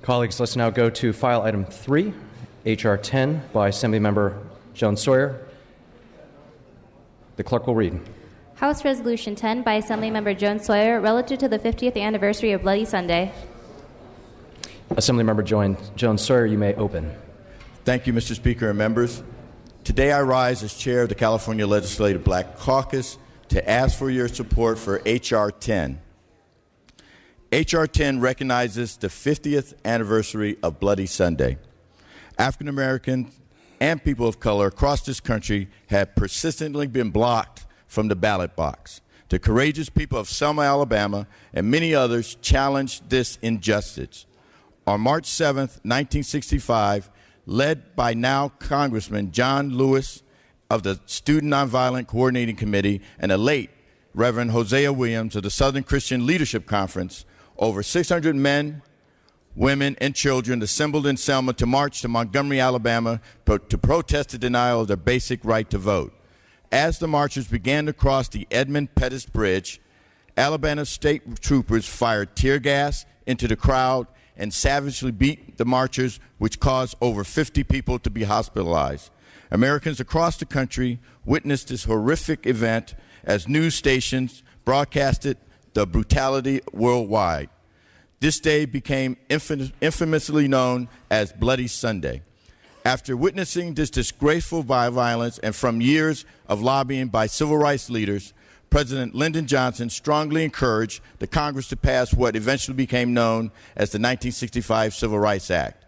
Colleagues, let's now go to file item 3, H.R. 10 by Assemblymember Jones Sawyer. The clerk will read. House Resolution 10 by Assemblymember Jones Sawyer relative to the 50th anniversary of Bloody Sunday. Assemblymember Jones Sawyer, you may open. Thank you, Mr. Speaker and members. Today I rise as chair of the California Legislative Black Caucus to ask for your support for H.R. 10. H.R. 10 recognizes the 50th anniversary of Bloody Sunday. African Americans and people of color across this country have persistently been blocked from the ballot box. The courageous people of Selma, Alabama, and many others challenged this injustice. On March 7, 1965, led by now Congressman John Lewis of the Student Nonviolent Coordinating Committee and the late Reverend Hosea Williams of the Southern Christian Leadership Conference, over 600 men, women, and children assembled in Selma to march to Montgomery, Alabama, to protest the denial of their basic right to vote. As the marchers began to cross the Edmund Pettus Bridge, Alabama state troopers fired tear gas into the crowd and savagely beat the marchers, which caused over 50 people to be hospitalized. Americans across the country witnessed this horrific event as news stations broadcasted the brutality worldwide. This day became infamously known as Bloody Sunday. After witnessing this disgraceful violence and from years of lobbying by civil rights leaders, President Lyndon Johnson strongly encouraged the Congress to pass what eventually became known as the 1965 Civil Rights Act.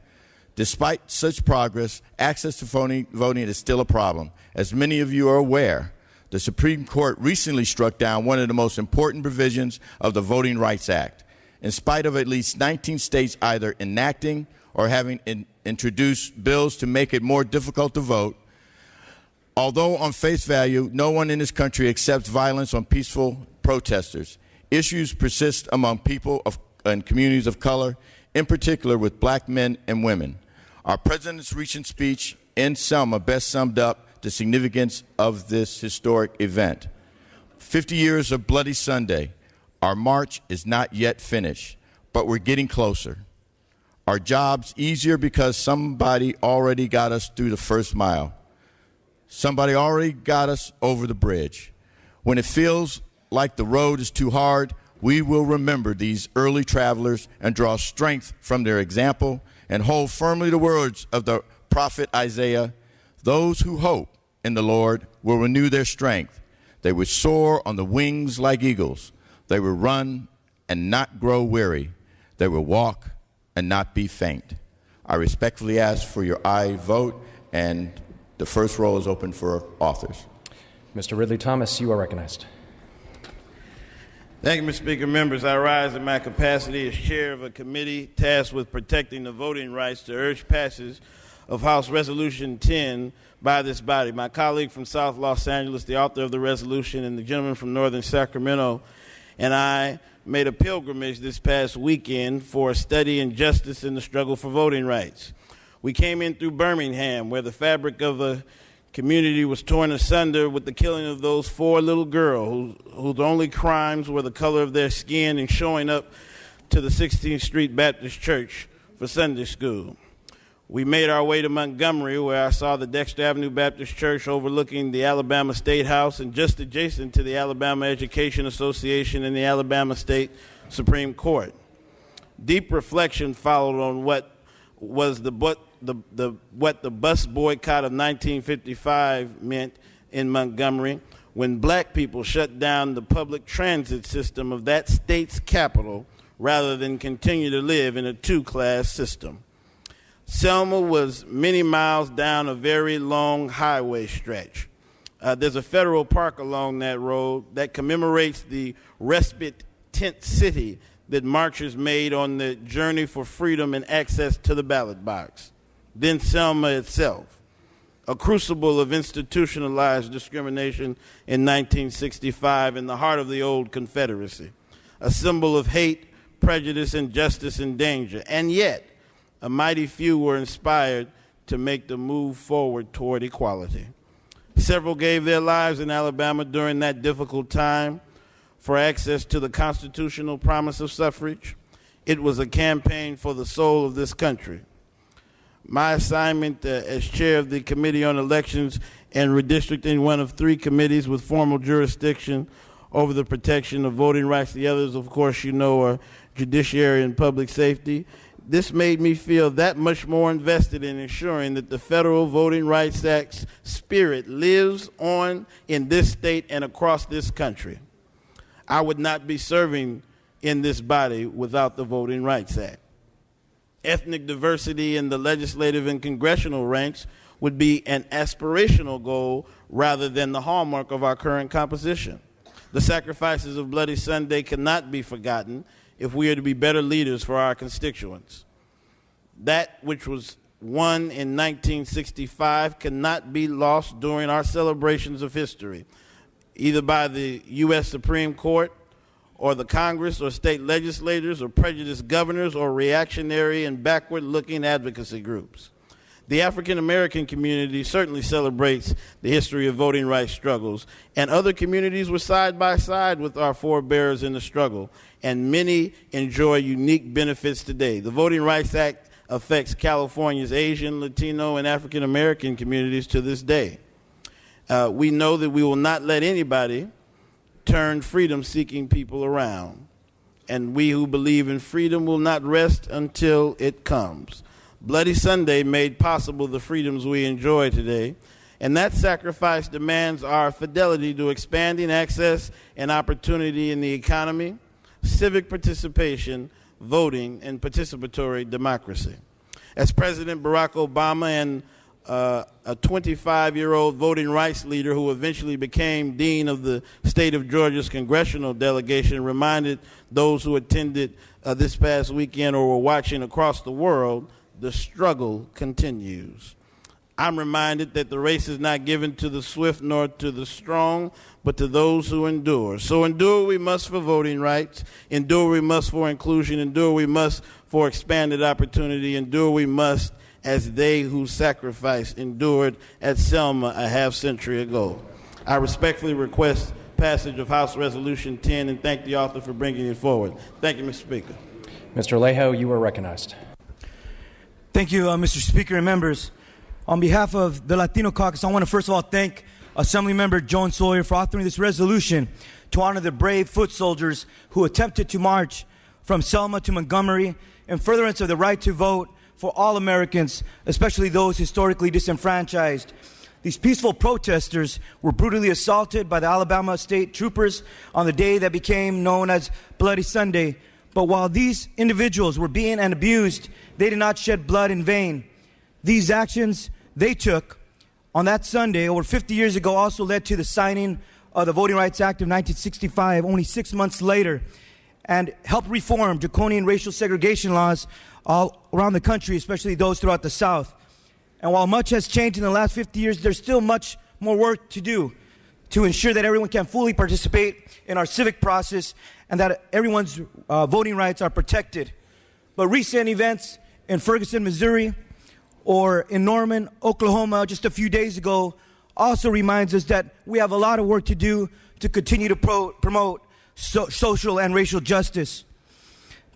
Despite such progress, access to voting is still a problem. As many of you are aware, the Supreme Court recently struck down one of the most important provisions of the Voting Rights Act, in spite of at least 19 states either enacting or having introduced bills to make it more difficult to vote. Although on face value, no one in this country accepts violence on peaceful protesters, issues persist among people and communities of color, in particular with black men and women. Our president's recent speech in Selma best summed up the significance of this historic event. 50 years of Bloody Sunday. Our march is not yet finished, but we're getting closer. Our job's easier because somebody already got us through the first mile. Somebody already got us over the bridge. When it feels like the road is too hard, we will remember these early travelers and draw strength from their example and hold firmly the words of the prophet Isaiah. Those who hope in the Lord will renew their strength. They will soar on the wings like eagles. They will run and not grow weary. They will walk and not be faint. I respectfully ask for your aye vote, and the first row is open for authors. Mr. Ridley Thomas, you are recognized. Thank you, Mr. Speaker. Members, I rise in my capacity as chair of a committee tasked with protecting the voting rights to urge passage of House Resolution 10 by this body. My colleague from South Los Angeles, the author of the resolution, and the gentleman from Northern Sacramento, and I made a pilgrimage this past weekend for a study in justice in the struggle for voting rights. We came in through Birmingham, where the fabric of the community was torn asunder with the killing of those 4 little girls whose only crimes were the color of their skin and showing up to the 16th Street Baptist Church for Sunday school. We made our way to Montgomery, where I saw the Dexter Avenue Baptist Church overlooking the Alabama State House and just adjacent to the Alabama Education Association and the Alabama State Supreme Court. Deep reflection followed on what the bus boycott of 1955 meant in Montgomery, when black people shut down the public transit system of that state's capital rather than continue to live in a 2-class system. Selma was many miles down a very long highway stretch. There's a federal park along that road that commemorates the respite tent city that marchers made on the journey for freedom and access to the ballot box. Then Selma itself, a crucible of institutionalized discrimination in 1965 in the heart of the old Confederacy, a symbol of hate, prejudice, injustice, and danger. And yet, a mighty few were inspired to make the move forward toward equality. Several gave their lives in Alabama during that difficult time for access to the constitutional promise of suffrage. It was a campaign for the soul of this country. My assignment as chair of the Committee on Elections and Redistricting, one of 3 committees with formal jurisdiction over the protection of voting rights. The others, of course, you know, are Judiciary and Public Safety. This made me feel that much more invested in ensuring that the Federal Voting Rights Act's spirit lives on in this state and across this country. I would not be serving in this body without the Voting Rights Act. Ethnic diversity in the legislative and congressional ranks would be an aspirational goal rather than the hallmark of our current composition. The sacrifices of Bloody Sunday cannot be forgotten if we are to be better leaders for our constituents. That which was won in 1965 cannot be lost during our celebrations of history, either by the U.S. Supreme Court or the Congress or state legislators or prejudiced governors or reactionary and backward-looking advocacy groups. The African American community certainly celebrates the history of voting rights struggles, and other communities were side by side with our forebears in the struggle, and many enjoy unique benefits today. The Voting Rights Act affects California's Asian, Latino, and African American communities to this day. We know that we will not let anybody turn freedom-seeking people around, and we who believe in freedom will not rest until it comes. Bloody Sunday made possible the freedoms we enjoy today, and that sacrifice demands our fidelity to expanding access and opportunity in the economy, civic participation, voting, and participatory democracy. As President Barack Obama and a 25-year-old voting rights leader who eventually became dean of the state of Georgia's congressional delegation reminded those who attended this past weekend or were watching across the world, the struggle continues. I'm reminded that the race is not given to the swift nor to the strong, but to those who endure. So endure we must for voting rights, endure we must for inclusion, endure we must for expanded opportunity, endure we must as they who sacrificed endured at Selma a half-century ago. I respectfully request passage of House Resolution 10 and thank the author for bringing it forward. Thank you, Mr. Speaker. Mr. Alejo, you are recognized. Thank you, Mr. Speaker and members. On behalf of the Latino Caucus, I want to first of all thank Assemblymember Joan Sawyer for authoring this resolution to honor the brave foot soldiers who attempted to march from Selma to Montgomery in furtherance of the right to vote for all Americans, especially those historically disenfranchised. These peaceful protesters were brutally assaulted by the Alabama state troopers on the day that became known as Bloody Sunday. But while these individuals were being abused, they did not shed blood in vain. These actions they took on that Sunday over 50 years ago also led to the signing of the Voting Rights Act of 1965 only 6 months later, and helped reform draconian racial segregation laws all around the country, especially those throughout the South. And while much has changed in the last 50 years, there's still much more work to do to ensure that everyone can fully participate in our civic process and that everyone's voting rights are protected. But recent events in Ferguson, Missouri, or in Norman, Oklahoma, just a few days ago, also reminds us that we have a lot of work to do to continue to promote social and racial justice.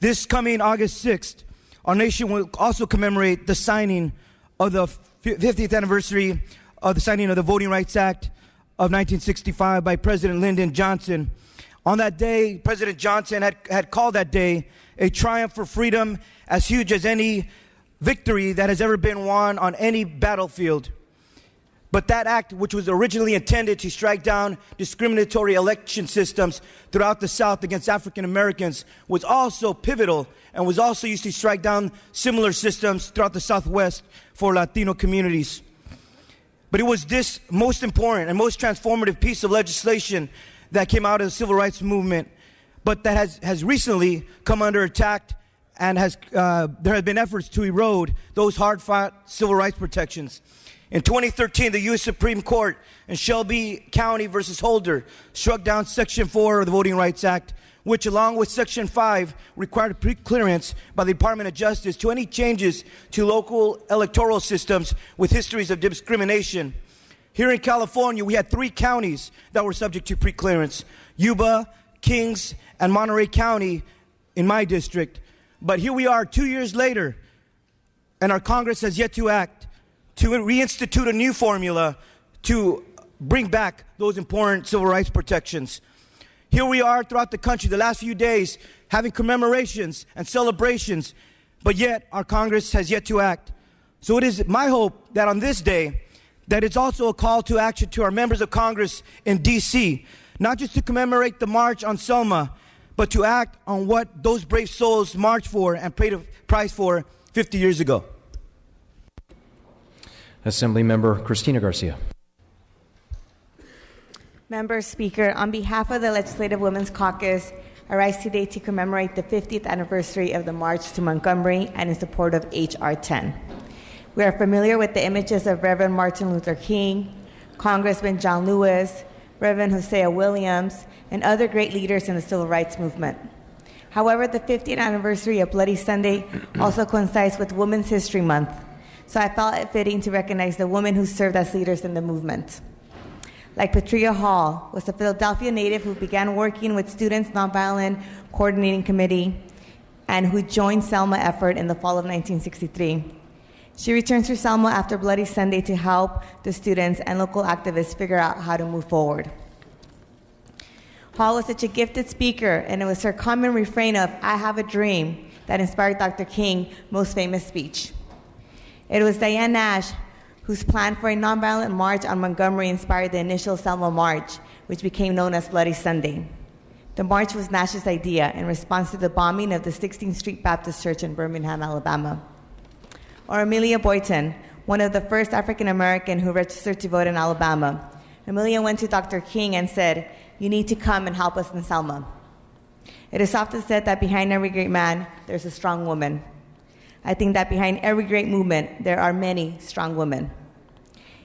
This coming August 6th, our nation will also commemorate the signing of the 50th anniversary of the signing of the Voting Rights Act of 1965 by President Lyndon Johnson. On that day, President Johnson had called that day a triumph for freedom as huge as any victory that has ever been won on any battlefield. But that act, which was originally intended to strike down discriminatory election systems throughout the South against African Americans, was also pivotal and was also used to strike down similar systems throughout the Southwest for Latino communities. But it was this most important and most transformative piece of legislation that came out of the civil rights movement, but that has recently come under attack and there have been efforts to erode those hard-fought civil rights protections. In 2013, the U.S. Supreme Court in Shelby County versus Holder struck down Section 4 of the Voting Rights Act, which along with Section 5 required pre-clearance by the Department of Justice to any changes to local electoral systems with histories of discrimination. Here in California, we had 3 counties that were subject to pre-clearance: Yuba, Kings, and Monterey County in my district. But here we are 2 years later, and our Congress has yet to act to reinstitute a new formula to bring back those important civil rights protections. Here we are throughout the country the last few days having commemorations and celebrations, but yet our Congress has yet to act. So it is my hope that on this day, that it's also a call to action to our members of Congress in D.C., not just to commemorate the March on Selma, but to act on what those brave souls marched for and paid a price for 50 years ago. Assembly Member Cristina Garcia. Member Speaker, on behalf of the Legislative Women's Caucus, I rise today to commemorate the 50th anniversary of the March to Montgomery and in support of H.R. 10. We are familiar with the images of Reverend Martin Luther King, Congressman John Lewis, Reverend Hosea Williams, and other great leaders in the civil rights movement. However, the 50th anniversary of Bloody Sunday also coincides with Women's History Month, so I felt it fitting to recognize the women who served as leaders in the movement. Like Petria Hall, was a Philadelphia native who began working with Students Nonviolent Coordinating Committee and who joined Selma effort in the fall of 1963. She returns to Selma after Bloody Sunday to help the students and local activists figure out how to move forward. Hall was such a gifted speaker, and it was her common refrain of, "I have a dream," that inspired Dr. King's most famous speech. It was Diane Nash whose plan for a nonviolent march on Montgomery inspired the initial Selma March, which became known as Bloody Sunday. The march was Nash's idea in response to the bombing of the 16th Street Baptist Church in Birmingham, Alabama. Or Amelia Boynton, one of the first African American who registered to vote in Alabama. Amelia went to Dr. King and said, "You need to come and help us in Selma." It is often said that behind every great man, there's a strong woman. I think that behind every great movement, there are many strong women.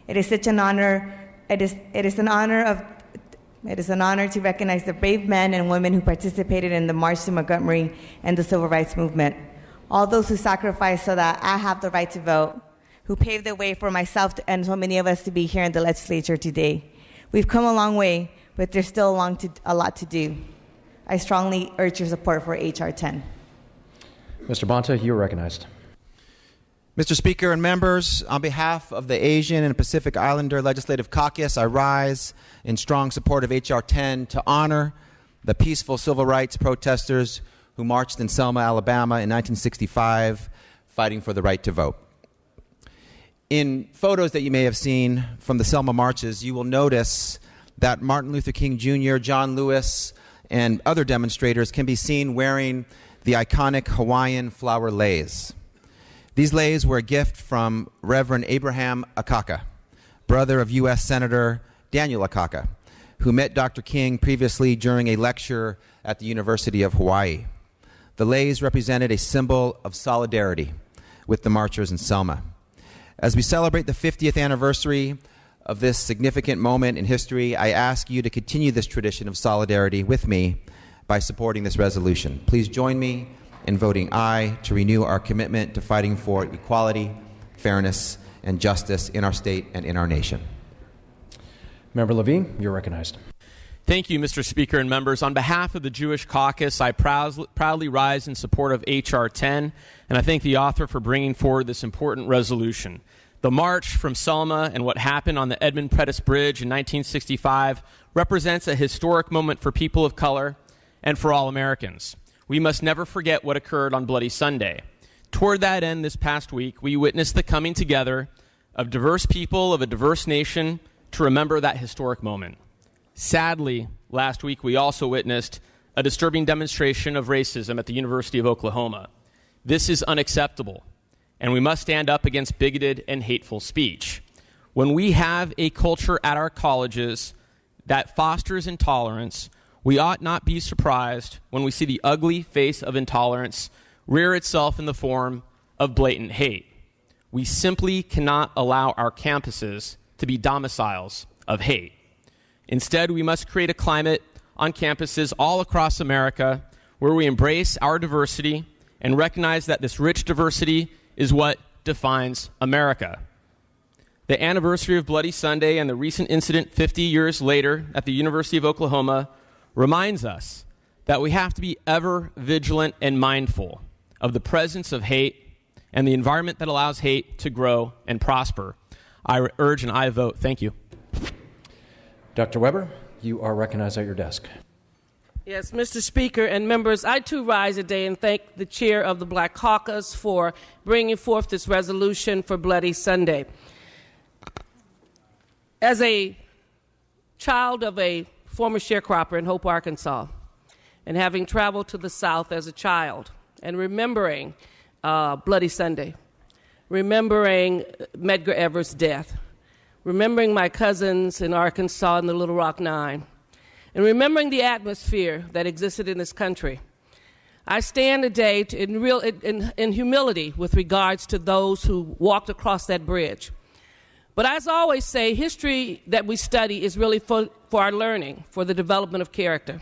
It is such an honor. It is an honor to recognize the brave men and women who participated in the March to Montgomery and the Civil Rights Movement. All those who sacrificed so that I have the right to vote, who paved the way for myself and so many of us to be here in the legislature today. We've come a long way, but there's still a lot to do. I strongly urge your support for H.R. 10. Mr. Bonta, you are recognized. Mr. Speaker and members, on behalf of the Asian and Pacific Islander Legislative Caucus, I rise in strong support of H.R. 10 to honor the peaceful civil rights protesters who marched in Selma, Alabama in 1965, fighting for the right to vote. In photos that you may have seen from the Selma marches, you will notice that Martin Luther King Jr., John Lewis, and other demonstrators can be seen wearing the iconic Hawaiian flower leis. These leis were a gift from Reverend Abraham Akaka, brother of U.S. Senator Daniel Akaka, who met Dr. King previously during a lecture at the University of Hawaii. The leis represented a symbol of solidarity with the marchers in Selma. As we celebrate the 50th anniversary of this significant moment in history, I ask you to continue this tradition of solidarity with me by supporting this resolution. Please join me in voting aye to renew our commitment to fighting for equality, fairness, and justice in our state and in our nation. Member Levine, you're recognized. Thank you, Mr. Speaker and members. On behalf of the Jewish Caucus, I proudly rise in support of H.R. 10, and I thank the author for bringing forward this important resolution. The march from Selma and what happened on the Edmund Pettus Bridge in 1965 represents a historic moment for people of color and for all Americans. We must never forget what occurred on Bloody Sunday. Toward that end, this past week, we witnessed the coming together of diverse people of a diverse nation to remember that historic moment. Sadly, last week we also witnessed a disturbing demonstration of racism at the University of Oklahoma. This is unacceptable, and we must stand up against bigoted and hateful speech. When we have a culture at our colleges that fosters intolerance, we ought not be surprised when we see the ugly face of intolerance rear itself in the form of blatant hate. We simply cannot allow our campuses to be domiciles of hate. Instead, we must create a climate on campuses all across America where we embrace our diversity and recognize that this rich diversity is what defines America. The anniversary of Bloody Sunday and the recent incident 50 years later at the University of Oklahoma reminds us that we have to be ever vigilant and mindful of the presence of hate and the environment that allows hate to grow and prosper. I urge and I vote. Thank you. Dr. Weber, you are recognized at your desk. Yes, Mr. Speaker and members, I too rise today and thank the chair of the Black Caucus for bringing forth this resolution for Bloody Sunday. As a child of a former sharecropper in Hope, Arkansas, and having traveled to the South as a child, and remembering Bloody Sunday, remembering Medgar Evers' death, remembering my cousins in Arkansas in the Little Rock Nine, and remembering the atmosphere that existed in this country, I stand today in humility with regards to those who walked across that bridge. But as I always say, history that we study is really for our learning, for the development of character.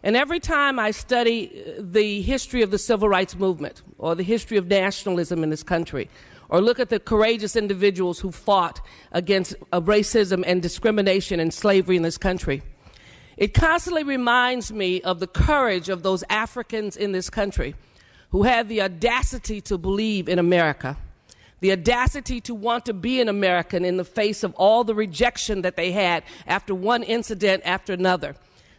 And every time I study the history of the civil rights movement or the history of nationalism in this country, or look at the courageous individuals who fought against racism and discrimination and slavery in this country, it constantly reminds me of the courage of those Africans in this country who had the audacity to believe in America, the audacity to want to be an American in the face of all the rejection that they had after one incident after another,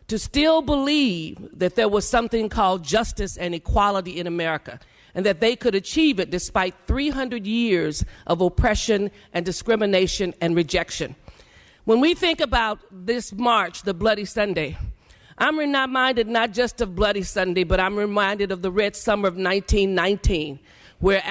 to still believe that there was something called justice and equality in America, and that they could achieve it despite 300 years of oppression and discrimination and rejection. When we think about this march, the Bloody Sunday, I'm reminded not just of Bloody Sunday, but I'm reminded of the Red Summer of 1919, where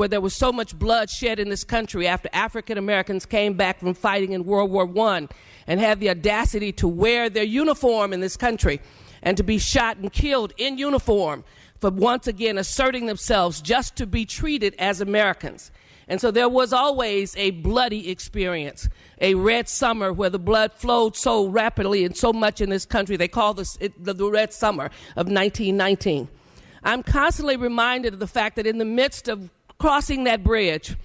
there was so much blood shed in this country after African Americans came back from fighting in World War I and had the audacity to wear their uniform in this country and to be shot and killed in uniform for once again asserting themselves just to be treated as Americans. And so there was always a bloody experience, a red summer where the blood flowed so rapidly and so much in this country. They call this the Red Summer of 1919. I'm constantly reminded of the fact that in the midst of crossing that bridge,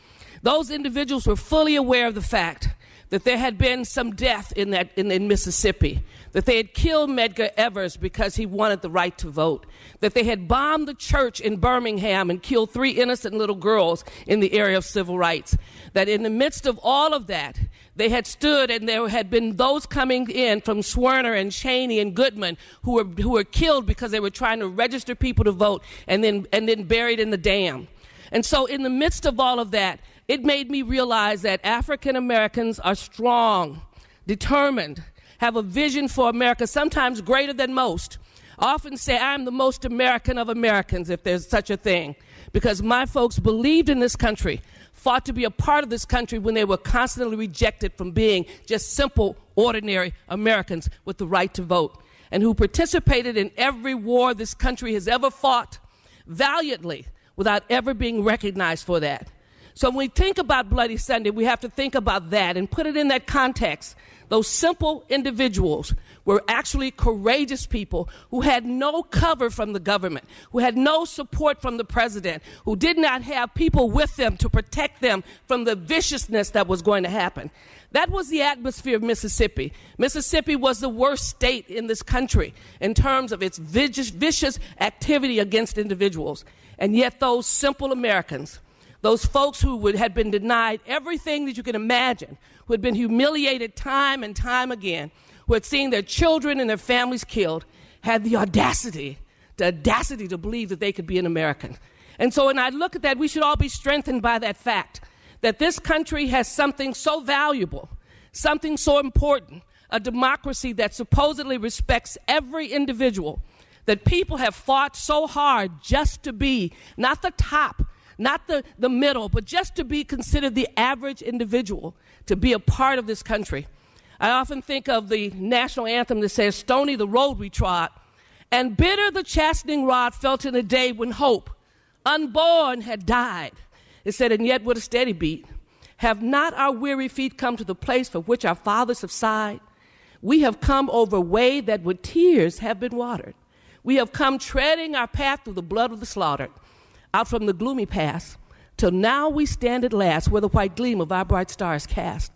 those individuals were fully aware of the fact that there had been some death in Mississippi, that they had killed Medgar Evers because he wanted the right to vote, that they had bombed the church in Birmingham and killed 3 innocent little girls in the area of civil rights, that in the midst of all of that, they had stood and there had been those coming in from Swerner and Cheney and Goodman who were killed because they were trying to register people to vote and then buried in the dam. And so in the midst of all of that, it made me realize that African Americans are strong, determined, have a vision for America, sometimes greater than most. I often say I'm the most American of Americans, if there's such a thing, because my folks believed in this country, fought to be a part of this country when they were constantly rejected from being just simple, ordinary Americans with the right to vote, and who participated in every war this country has ever fought valiantly without ever being recognized for that. So when we think about Bloody Sunday, we have to think about that and put it in that context. Those simple individuals were actually courageous people who had no cover from the government, who had no support from the president, who did not have people with them to protect them from the viciousness that was going to happen. That was the atmosphere of Mississippi. Mississippi was the worst state in this country in terms of its vicious activity against individuals. And yet those simple Americans, those folks who had been denied everything that you can imagine, who had been humiliated time and time again, who had seen their children and their families killed, had the audacity to believe that they could be an American. And so when I look at that, we should all be strengthened by that fact, that this country has something so valuable, something so important, a democracy that supposedly respects every individual, that people have fought so hard just to be not the top, not the middle, but just to be considered the average individual, to be a part of this country. I often think of the national anthem that says, "Stony the road we trod, and bitter the chastening rod felt in a day when hope, unborn, had died." It said, "And yet with a steady beat, have not our weary feet come to the place for which our fathers have sighed? We have come over a way that with tears have been watered. We have come treading our path through the blood of the slaughtered, out from the gloomy past, till now we stand at last where the white gleam of our bright stars cast."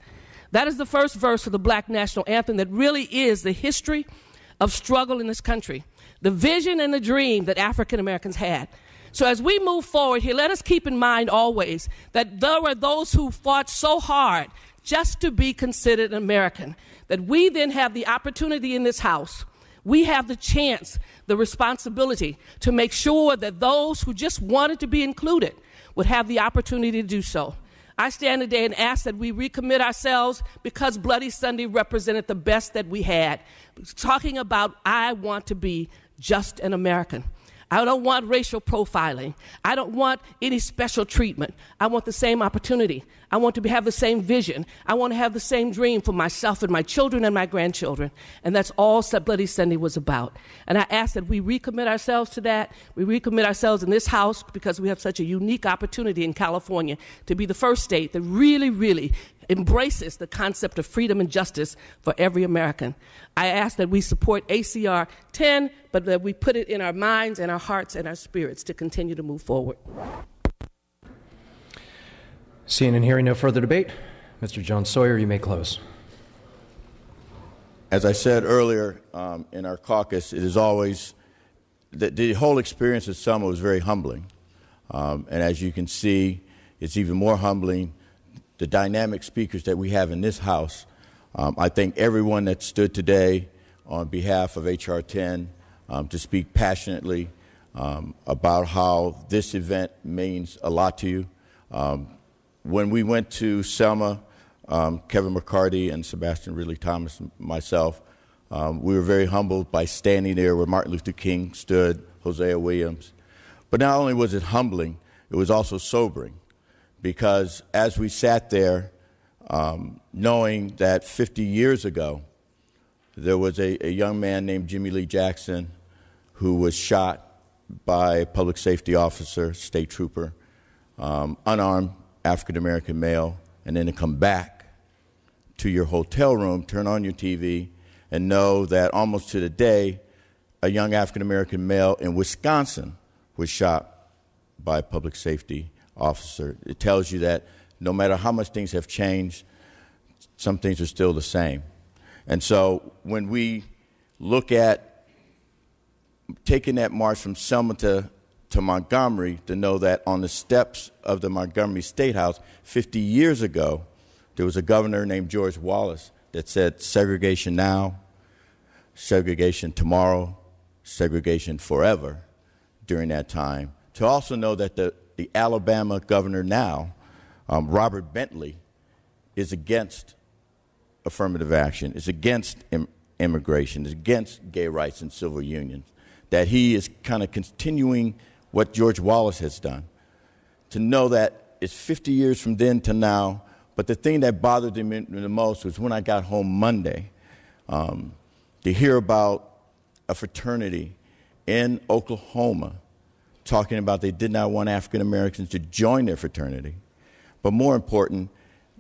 That is the first verse of the Black National Anthem that really is the history of struggle in this country, the vision and the dream that African Americans had. So as we move forward here, let us keep in mind always that there were those who fought so hard just to be considered American, that we then have the opportunity in this House, we have the chance, the responsibility to make sure that those who just wanted to be included would have the opportunity to do so. I stand today and ask that we recommit ourselves because Bloody Sunday represented the best that we had. Talking about, I want to be just an American. I don't want racial profiling. I don't want any special treatment. I want the same opportunity. I want to have the same vision. I want to have the same dream for myself and my children and my grandchildren. And that's all Bloody Sunday was about. And I ask that we recommit ourselves to that. We recommit ourselves in this House because we have such a unique opportunity in California to be the first state that really, really embraces the concept of freedom and justice for every American. I ask that we support ACR 10, but that we put it in our minds and our hearts and our spirits to continue to move forward. Seeing and hearing no further debate, Mr. Jones Sawyer, you may close. As I said earlier in our caucus, it is always, the whole experience of Selma was very humbling. And as you can see, it's even more humbling the dynamic speakers that we have in this House. I thank everyone that stood today on behalf of H.R. 10 to speak passionately about how this event means a lot to you. When we went to Selma, Kevin McCarty and Sebastian Ridley Thomas and myself, we were very humbled by standing there where Martin Luther King stood, Hosea Williams. But not only was it humbling, it was also sobering. Because as we sat there, knowing that 50 years ago, there was a young man named Jimmy Lee Jackson who was shot by a public safety officer, state trooper, unarmed African-American male, and then to come back to your hotel room, turn on your TV, and know that almost to the day, a young African-American male in Wisconsin was shot by a public safety officer. It tells you that no matter how much things have changed, some things are still the same. And so when we look at taking that march from Selma to Montgomery, to know that on the steps of the Montgomery State House 50 years ago, there was a governor named George Wallace that said segregation now, segregation tomorrow, segregation forever during that time. To also know that the Alabama governor now, Robert Bentley, is against affirmative action, is against immigration, is against gay rights and civil unions, that he is kind of continuing what George Wallace has done. To know that it's 50 years from then to now, but the thing that bothered me the most was when I got home Monday, to hear about a fraternity in Oklahoma talking about they did not want African Americans to join their fraternity. But more important,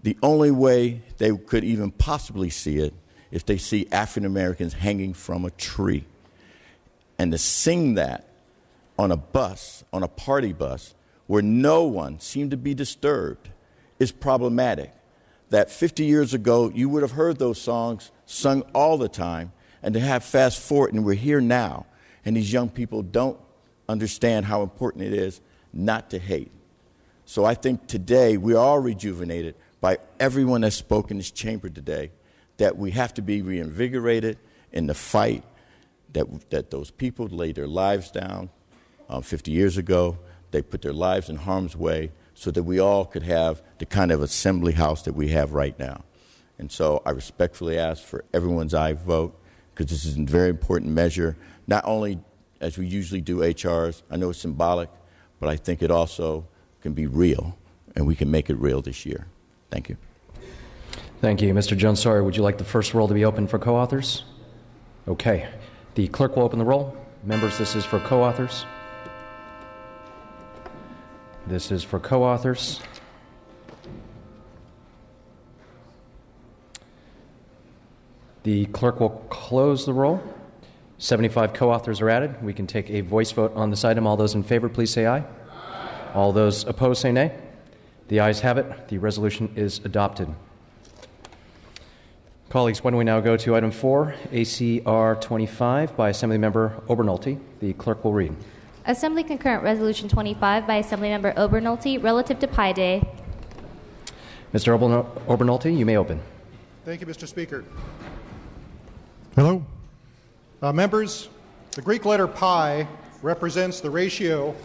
the only way they could even possibly see it if they see African Americans hanging from a tree. And to sing that on a bus, on a party bus, where no one seemed to be disturbed, is problematic. That 50 years ago, you would have heard those songs sung all the time, and to have fast forward, and we're here now, and these young people don't understand how important it is not to hate. So I think today we are all rejuvenated by everyone that spoke in this chamber today, that we have to be reinvigorated in the fight that those people laid their lives down 50 years ago. They put their lives in harm's way so that we all could have the kind of assembly house that we have right now. And so I respectfully ask for everyone's aye vote, because this is a very important measure, not only as we usually do HRs. I know it's symbolic, but I think it also can be real, and we can make it real this year. Thank you. Thank you. Mr. Jones Sawyer, would you like the first roll to be open for co-authors? Okay. The clerk will open the roll. Members, this is for co-authors. This is for co-authors. The clerk will close the roll. 75 co-authors are added. We can take a voice vote on this item. All those in favor, please say aye. Aye. All those opposed, say nay. The ayes have it. The resolution is adopted. Colleagues, why don't we now go to item 4, ACR 25 by Assemblymember Obernolte. The clerk will read. Assembly Concurrent Resolution 25 by Assemblymember Obernolte relative to Pi Day. Mr. Obernolte, you may open. Thank you, Mr. Speaker. Hello. Members, the Greek letter pi represents the ratio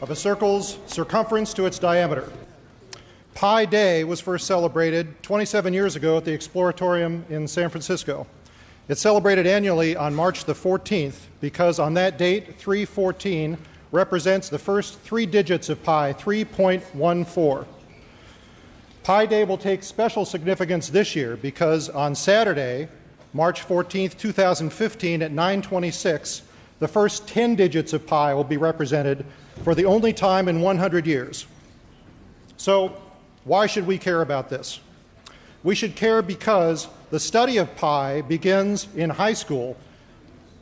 of a circle's circumference to its diameter. Pi Day was first celebrated 27 years ago at the Exploratorium in San Francisco. It's celebrated annually on March the 14th because on that date, 314 represents the first three digits of pi, 3.14. Pi Day will take special significance this year because on Saturday, March 14th, 2015 at 9:26, the first 10 digits of pi will be represented for the only time in 100 years. So, why should we care about this? We should care because the study of pi begins in high school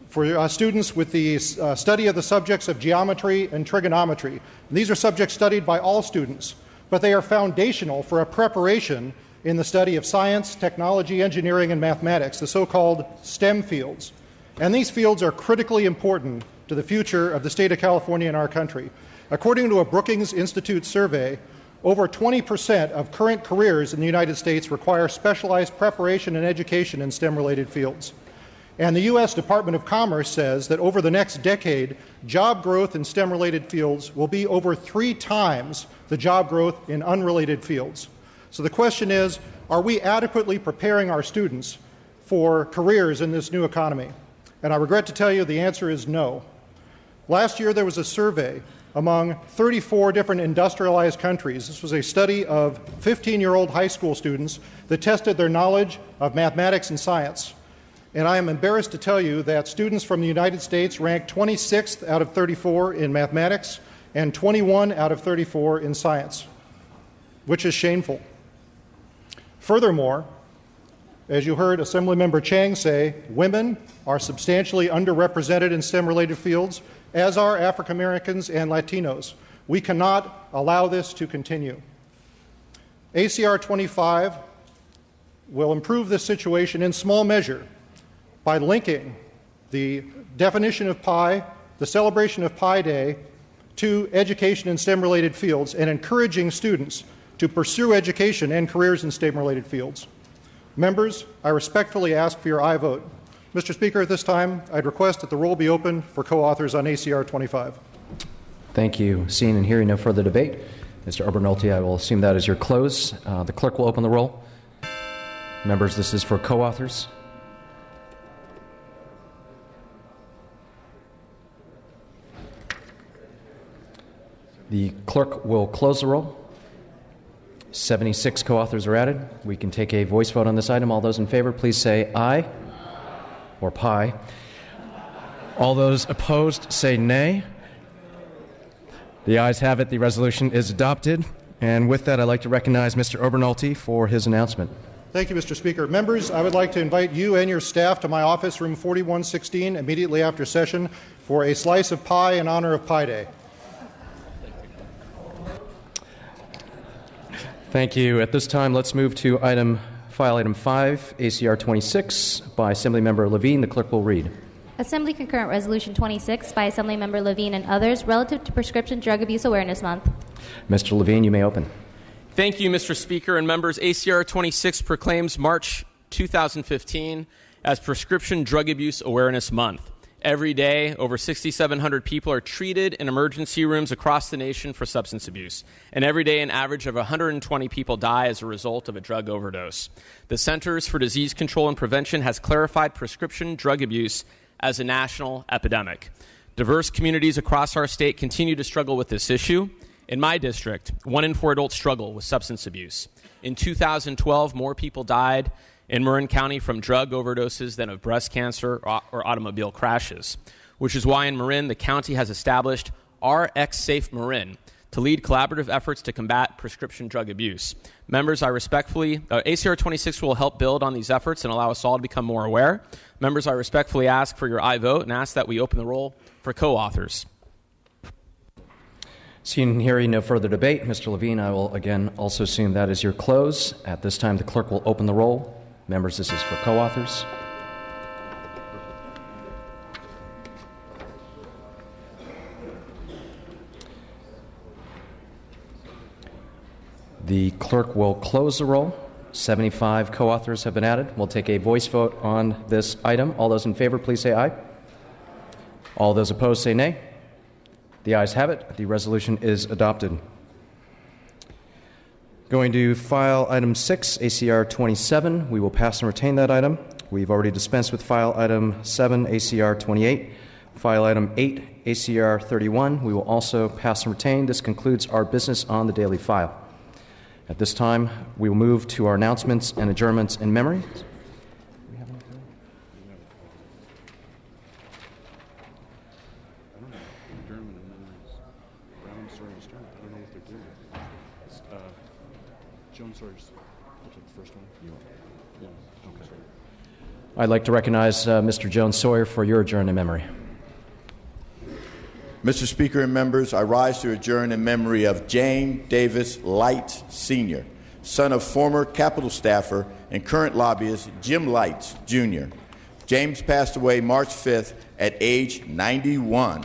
for students with the study of the subjects of geometry and trigonometry. And these are subjects studied by all students, but they are foundational for a preparation in the study of science, technology, engineering, and mathematics, the so-called STEM fields. And these fields are critically important to the future of the state of California and our country. According to a Brookings Institute survey, over 20% of current careers in the United States require specialized preparation and education in STEM-related fields. And the U.S. Department of Commerce says that over the next decade, job growth in STEM-related fields will be over 3 times the job growth in unrelated fields. So the question is, are we adequately preparing our students for careers in this new economy? And I regret to tell you the answer is no. Last year there was a survey among 34 different industrialized countries. This was a study of 15-year-old high school students that tested their knowledge of mathematics and science. And I am embarrassed to tell you that students from the United States ranked 26th out of 34 in mathematics and 21 out of 34 in science, which is shameful. Furthermore, as you heard Assemblymember Chang say, women are substantially underrepresented in STEM-related fields, as are African Americans and Latinos. We cannot allow this to continue. ACR 25 will improve this situation in small measure by linking the definition of pi, the celebration of Pi Day, to education in STEM-related fields and encouraging students to pursue education and careers in STEM-related fields. Members, I respectfully ask for your aye vote. Mr. Speaker, at this time, I'd request that the roll be open for co-authors on ACR 25. Thank you. Seeing and hearing no further debate, Mr. Obernolte, I will assume that is your close. The clerk will open the roll. Members, this is for co-authors. The clerk will close the roll. 76 co-authors are added. We can take a voice vote on this item. All those in favor, please say aye or pi. All those opposed, say nay. The ayes have it. The resolution is adopted. And with that, I'd like to recognize Mr. Obernolte for his announcement. Thank you, Mr. Speaker. Members, I would like to invite you and your staff to my office, room 4116, immediately after session, for a slice of pie in honor of Pi Day. Thank you. At this time, let's move to file item 5, ACR 26, by Assemblymember Levine. The clerk will read. Assembly Concurrent Resolution 26 by Assemblymember Levine and others relative to Prescription Drug Abuse Awareness Month. Mr. Levine, you may open. Thank you, Mr. Speaker and members. ACR 26 proclaims March 2015 as Prescription Drug Abuse Awareness Month. Every day, over 6,700 people are treated in emergency rooms across the nation for substance abuse. And every day, an average of 120 people die as a result of a drug overdose. The Centers for Disease Control and Prevention has clarified prescription drug abuse as a national epidemic. Diverse communities across our state continue to struggle with this issue. In my district, 1 in 4 adults struggle with substance abuse. In 2012, more people died in Marin County from drug overdoses than of breast cancer or automobile crashes, which is why in Marin, the county has established RX Safe Marin to lead collaborative efforts to combat prescription drug abuse. Members, ACR 26 will help build on these efforts and allow us all to become more aware. Members, I respectfully ask for your aye vote and ask that we open the roll for co-authors. Seeing and hearing no further debate, Mr. Levine, I will again also assume that is your close. At this time, the clerk will open the roll. Members, this is for co-authors. The clerk will close the roll. 75 co-authors have been added. We'll take a voice vote on this item. All those in favor, please say aye. All those opposed, say nay. The ayes have it. The resolution is adopted. Going to file item 6, ACR 27. We will pass and retain that item. We've already dispensed with file item 7, ACR 28. File item 8, ACR 31. We will also pass and retain. This concludes our business on the daily file. At this time, we will move to our announcements and adjournments in memory. I'd like to recognize Mr. Jones Sawyer for your adjourn in memory. Mr. Speaker and members, I rise to adjourn in memory of James Davis Lights, Sr., son of former Capitol staffer and current lobbyist Jim Lights, Jr. James passed away March 5th at age 91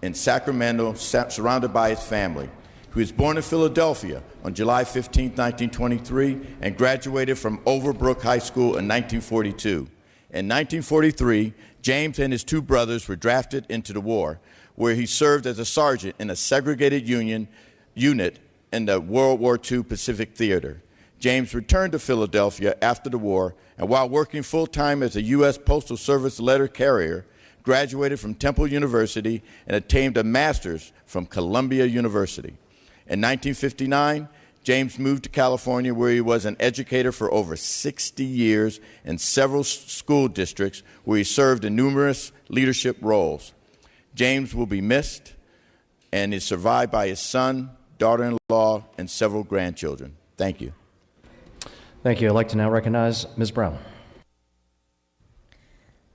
in Sacramento, surrounded by his family. He was born in Philadelphia on July 15, 1923, and graduated from Overbrook High School in 1942. In 1943, James and his two brothers were drafted into the war, where he served as a sergeant in a segregated unit in the World War II Pacific Theater. James returned to Philadelphia after the war, and while working full-time as a U.S. Postal Service letter carrier, graduated from Temple University and attained a master's from Columbia University. In 1959, James moved to California, where he was an educator for over 60 years in several school districts, where he served in numerous leadership roles. James will be missed and is survived by his son, daughter-in-law, and several grandchildren. Thank you. Thank you. I'd like to now recognize Ms. Brown.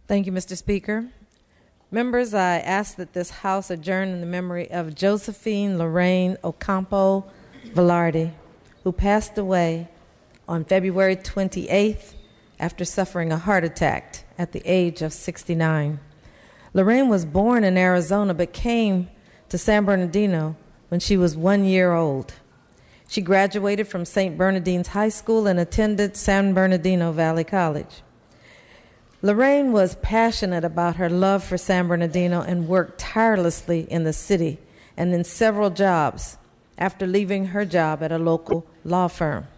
Thank you, Mr. Speaker. Members, I ask that this House adjourn in the memory of Josephine Lorraine Ocampo Velarde, who passed away on February 28th after suffering a heart attack at the age of 69. Lorraine was born in Arizona but came to San Bernardino when she was 1 year old. She graduated from St. Bernardine's High School and attended San Bernardino Valley College. Lorraine was passionate about her love for San Bernardino and worked tirelessly in the city and in several jobs after leaving her job at a local law firm.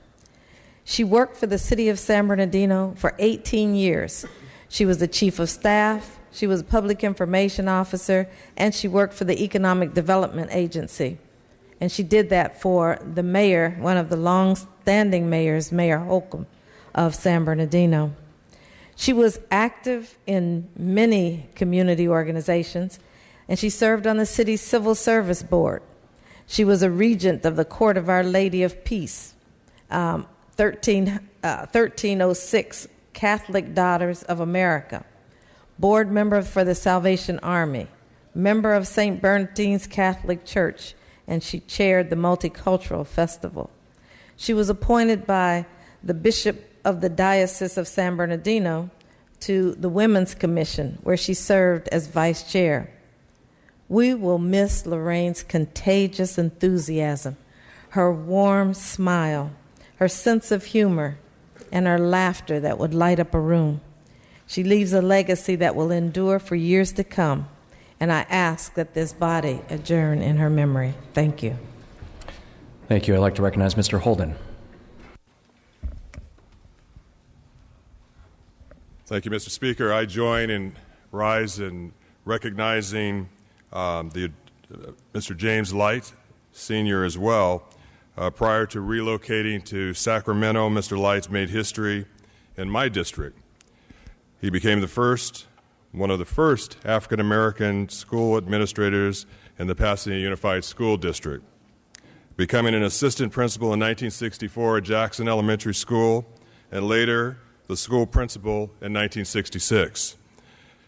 She worked for the city of San Bernardino for 18 years. She was the chief of staff, she was a public information officer, and she worked for the Economic Development Agency. And she did that for the mayor, one of the long-standing mayors, Mayor Holcomb of San Bernardino. She was active in many community organizations, and she served on the city's Civil Service Board. She was a regent of the Court of Our Lady of Peace, 1306 Catholic Daughters of America, board member for the Salvation Army, member of St. Bernardine's Catholic Church, and she chaired the Multicultural Festival. She was appointed by the Bishop of the Diocese of San Bernardino to the Women's Commission, where she served as vice chair. We will miss Lorraine's contagious enthusiasm, her warm smile, her sense of humor, and her laughter that would light up a room. She leaves a legacy that will endure for years to come, and I ask that this body adjourn in her memory. Thank you. Thank you. I'd like to recognize Mr. Holden. Thank you, Mr. Speaker. I join and rise in recognizing Mr. James Light, Sr. as well. Prior to relocating to Sacramento, Mr. Light made history in my district. He became one of the first African-American school administrators in the Pasadena Unified School District, becoming an assistant principal in 1964 at Jackson Elementary School, and later the school principal in 1966.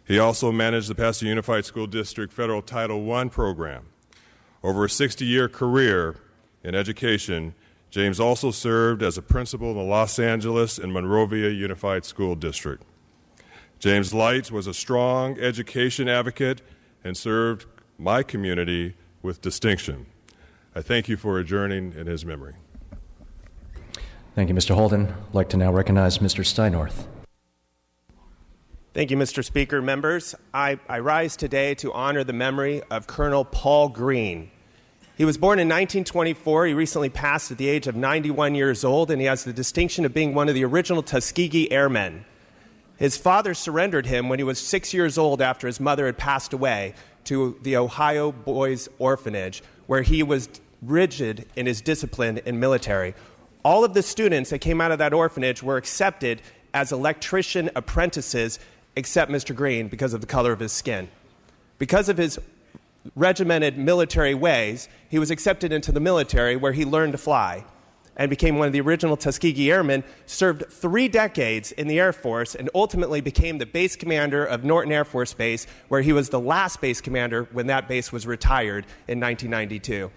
He also managed the Pasadena Unified School District Federal Title I program. Over a 60-year career in education, James also served as a principal in the Los Angeles and Monrovia Unified School District. James Light was a strong education advocate and served my community with distinction. I thank you for adjourning in his memory. Thank you, Mr. Holden. I'd like to now recognize Mr. Steinorth. Thank you, Mr. Speaker. Members, I rise today to honor the memory of Colonel Paul Green. He was born in 1924. He recently passed at the age of 91 years old, and he has the distinction of being one of the original Tuskegee Airmen. His father surrendered him when he was 6 years old after his mother had passed away to the Ohio Boys Orphanage, where he was rigid in his discipline and military. All of the students that came out of that orphanage were accepted as electrician apprentices, except Mr. Green, because of the color of his skin. Because of his regimented military ways, he was accepted into the military, where he learned to fly and became one of the original Tuskegee Airmen, served 3 decades in the Air Force, and ultimately became the base commander of Norton Air Force Base, where he was the last base commander when that base was retired in 1992.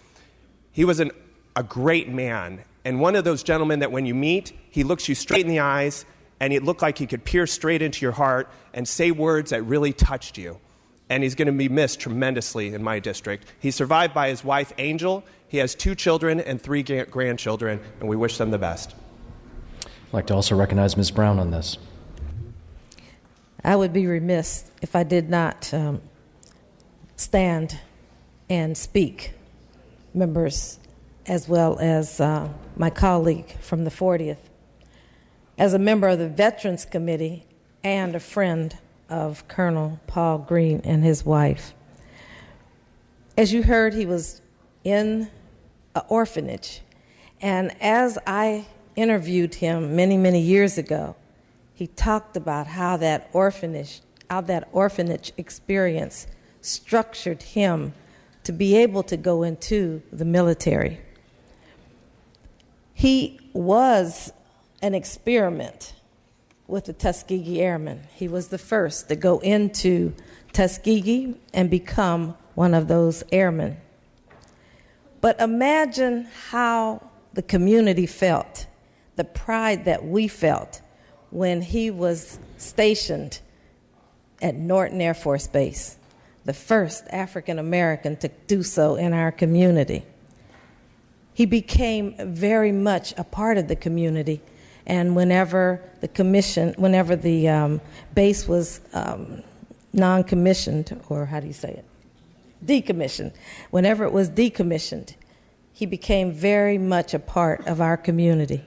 He was a great man, and one of those gentlemen that when you meet, he looks you straight in the eyes, and it looked like he could peer straight into your heart and say words that really touched you. And he's going to be missed tremendously in my district. He's survived by his wife, Angel. He has 2 children and 3 grandchildren, and we wish them the best. I'd like to also recognize Ms. Brown on this. I would be remiss if I did not stand and speak, members, as well as my colleague from the 40th. As a member of the Veterans Committee and a friend of Colonel Paul Green and his wife. As you heard, he was in an orphanage, and as I interviewed him many, many years ago, he talked about how that orphanage experience structured him to be able to go into the military. He was an experiment with the Tuskegee Airmen. He was the first to go into Tuskegee and become one of those airmen. But imagine how the community felt, the pride that we felt when he was stationed at Norton Air Force Base, the first African American to do so in our community. He became very much a part of the community. And whenever the base was non-commissioned, or how do you say it? Decommissioned. Whenever it was decommissioned, he became very much a part of our community.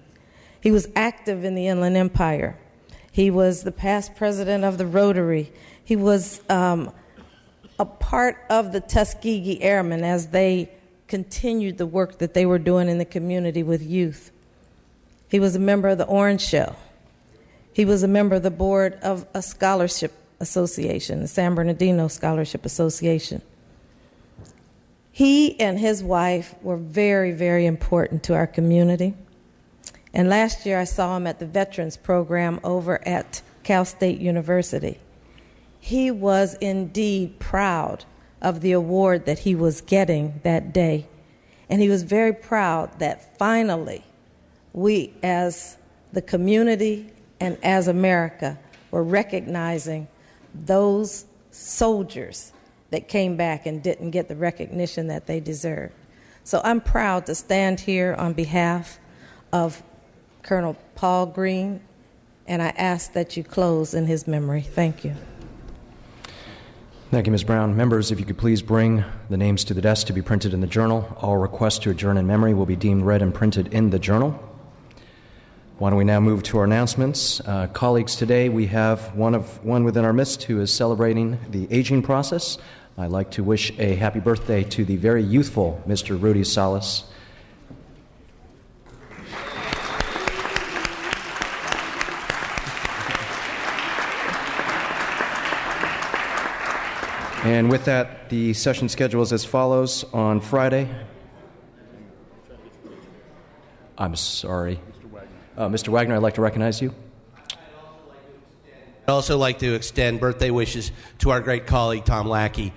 He was active in the Inland Empire. He was the past president of the Rotary. He was a part of the Tuskegee Airmen as they continued the work that they were doing in the community with youth. He was a member of the Orange Shell. He was a member of the board of a scholarship association, the San Bernardino Scholarship Association. He and his wife were very, very important to our community. And last year I saw him at the Veterans Program over at Cal State University. He was indeed proud of the award that he was getting that day. And he was very proud that finally we, as the community and as America, were recognizing those soldiers that came back and didn't get the recognition that they deserved. So I'm proud to stand here on behalf of Colonel Paul Green, and I ask that you close in his memory. Thank you. Thank you, Ms. Brown. Members, if you could please bring the names to the desk to be printed in the journal. All requests to adjourn in memory will be deemed read and printed in the journal. Why don't we now move to our announcements? Colleagues, today we have one within our midst who is celebrating the aging process. I'd like to wish a happy birthday to the very youthful Mr. Rudy Salas. And with that, the session schedule is as follows. On Friday, I'm sorry. Mr. Wagner, I'd like to recognize you. I'd also like to extend birthday wishes to our great colleague, Tom Lackey.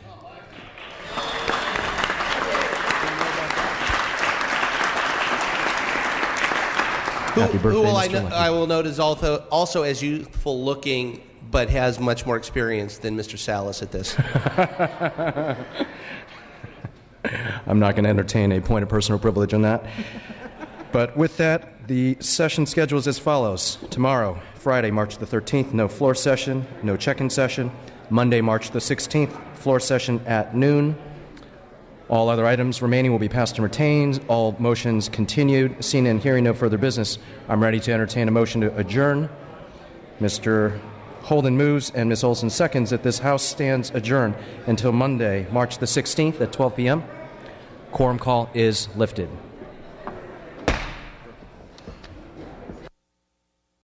Happy birthday, who Mr. Lackey. I will note is also as youthful looking, but has much more experience than Mr. Salas at this. I'm not going to entertain a point of personal privilege on that. But with that, The session schedule is as follows. Tomorrow, Friday, March the 13th, no floor session, no check-in session. Monday, March the 16th, floor session at noon. All other items remaining will be passed and retained. All motions continued. Seeing and hearing no further business, I'm ready to entertain a motion to adjourn. Mr. Holden moves and Ms. Olson seconds that this House stands adjourned until Monday, March the 16th at 12 p.m. Quorum call is lifted.